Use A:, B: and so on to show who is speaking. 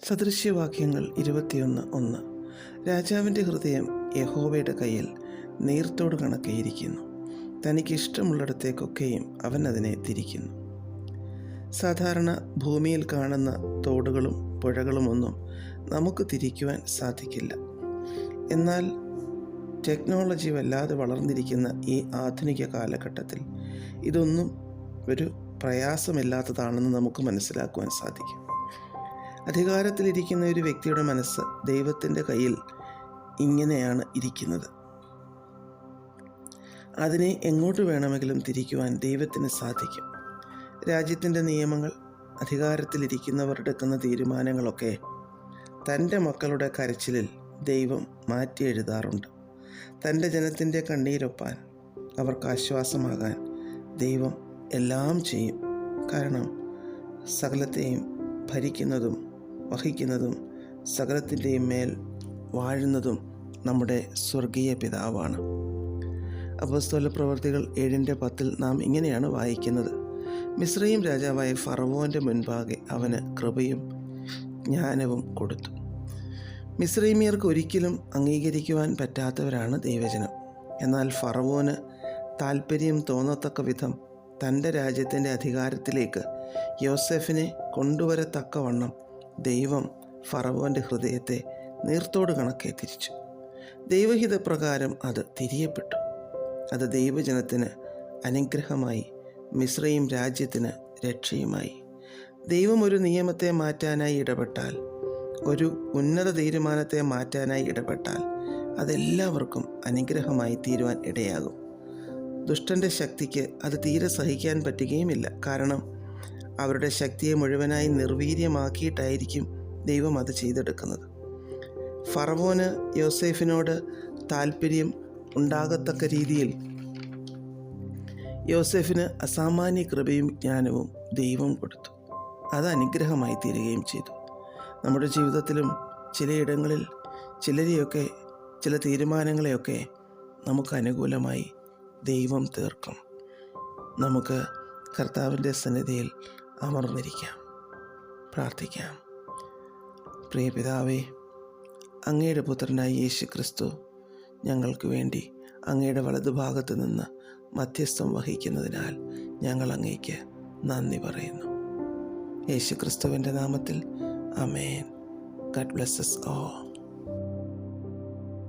A: സദൃശ്യവാക്യങ്ങൾ 21:1. രാജാവിൻ്റെ ഹൃദയം യഹോവയുടെ കയ്യിൽ നീർത്തോട് കണക്കെയിരിക്കുന്നു. തനിക്കിഷ്ടമുള്ളിടത്തേക്കൊക്കെയും അവൻ അതിനെ തിരിക്കുന്നു. സാധാരണ ഭൂമിയിൽ കാണുന്ന തോടുകളും പുഴകളുമൊന്നും നമുക്ക് തിരിക്കുവാൻ സാധിക്കില്ല. എന്നാൽ ടെക്നോളജി വല്ലാതെ വളർന്നിരിക്കുന്ന ഈ ആധുനിക കാലഘട്ടത്തിൽ ഇതൊന്നും ഒരു പ്രയാസമില്ലാത്തതാണെന്ന് നമുക്ക് മനസ്സിലാക്കുവാൻ സാധിക്കും. അധികാരത്തിലിരിക്കുന്ന ഒരു വ്യക്തിയുടെ മനസ്സ് ദൈവത്തിൻ്റെ കയ്യിൽ ഇങ്ങനെയാണ് ഇരിക്കുന്നത്. അതിനെ എങ്ങോട്ട് വേണമെങ്കിലും തിരിക്കുവാൻ ദൈവത്തിന് സാധിക്കും. രാജ്യത്തിൻ്റെ നിയമങ്ങൾ, അധികാരത്തിലിരിക്കുന്നവർ എടുക്കുന്ന തീരുമാനങ്ങളൊക്കെ തൻ്റെ മക്കളുടെ കരച്ചിലിൽ ദൈവം മാറ്റി എഴുതാറുണ്ട്. തൻ്റെ ജനത്തിൻ്റെ കണ്ണീരൊപ്പാൻ, അവർക്ക് ആശ്വാസമാകാൻ ദൈവം എല്ലാം ചെയ്യും. കാരണം സകലത്തെയും ഭരിക്കുന്നതും വഹിക്കുന്നതും സകലത്തിൻ്റെയും മേൽ വാഴുന്നതും നമ്മുടെ സ്വർഗീയ പിതാവാണ്. അപ്പോസ്തലപ്രവൃത്തികൾ 7:10 നാം ഇങ്ങനെയാണ് വായിക്കുന്നത്: മിസ്രയീം രാജാവായ ഫറവോൻ്റെ മുൻപാകെ അവന് കൃപയും ജ്ഞാനവും കൊടുത്തു. മിസ്രയീമ്യർക്ക് ഒരിക്കലും അംഗീകരിക്കുവാൻ പറ്റാത്തവരാണ് ദൈവജനം. എന്നാൽ ഫറവോന് താല്പര്യം തോന്നത്തക്ക വിധം തൻ്റെ രാജ്യത്തിൻ്റെ അധികാരത്തിലേക്ക് യോസെഫിനെ കൊണ്ടുവരത്തക്കവണ്ണം ദൈവം ഫറവോൻ്റെ ഹൃദയത്തെ നീർത്തോട് കണക്കെ തിരിച്ചു. ദൈവഹിതപ്രകാരം അത് തിരിയപ്പെട്ടു. അത് ദൈവജനത്തിന് അനുഗ്രഹമായി, മിസ്രയീം രാജ്യത്തിന് രക്ഷയുമായി. ദൈവം ഒരു നിയമത്തെ മാറ്റാനായി ഇടപെട്ടാൽ, ഒരു ഉന്നത തീരുമാനത്തെ മാറ്റാനായി ഇടപെട്ടാൽ അതെല്ലാവർക്കും അനുഗ്രഹമായി തീരുവാൻ ഇടയാകും. ദുഷ്ടൻ്റെ ശക്തിക്ക് അത് തീരെ സഹിക്കാൻ പറ്റുകയുമില്ല. കാരണം അവരുടെ ശക്തിയെ മുഴുവനായി നിർവീര്യമാക്കിയിട്ടായിരിക്കും ദൈവം അത് ചെയ്തെടുക്കുന്നത്. ഫറവോന് യോസേഫിനോട് താല്പര്യം ഉണ്ടാകത്തക്ക രീതിയിൽ യോസേഫിന് അസാമാന്യ കൃപയും ജ്ഞാനവും ദൈവം കൊടുത്തു. അത് അനുഗ്രഹമായി തീരുകയും ചെയ്തു. നമ്മുടെ ജീവിതത്തിലും ചിലയിടങ്ങളിൽ ചിലരെയൊക്കെ, ചില തീരുമാനങ്ങളെയൊക്കെ നമുക്ക് അനുകൂലമായി ദൈവം തീർക്കും. നമുക്ക് കർത്താവിൻ്റെ സന്നിധിയിൽ അമർന്നിരിക്കാം, പ്രാർത്ഥിക്കാം. പ്രിയ പിതാവേ, അങ്ങയുടെ പുത്രനായ യേശു ക്രിസ്തു ഞങ്ങൾക്ക് വേണ്ടി അങ്ങയുടെ വലതുഭാഗത്ത് നിന്ന് മധ്യസ്ഥം വഹിക്കുന്നതിനാൽ ഞങ്ങൾ അങ്ങേക്ക് നന്ദി പറയുന്നു. യേശു ക്രിസ്തുവിൻ്റെ നാമത്തിൽ ആമേൻ. God bless us all.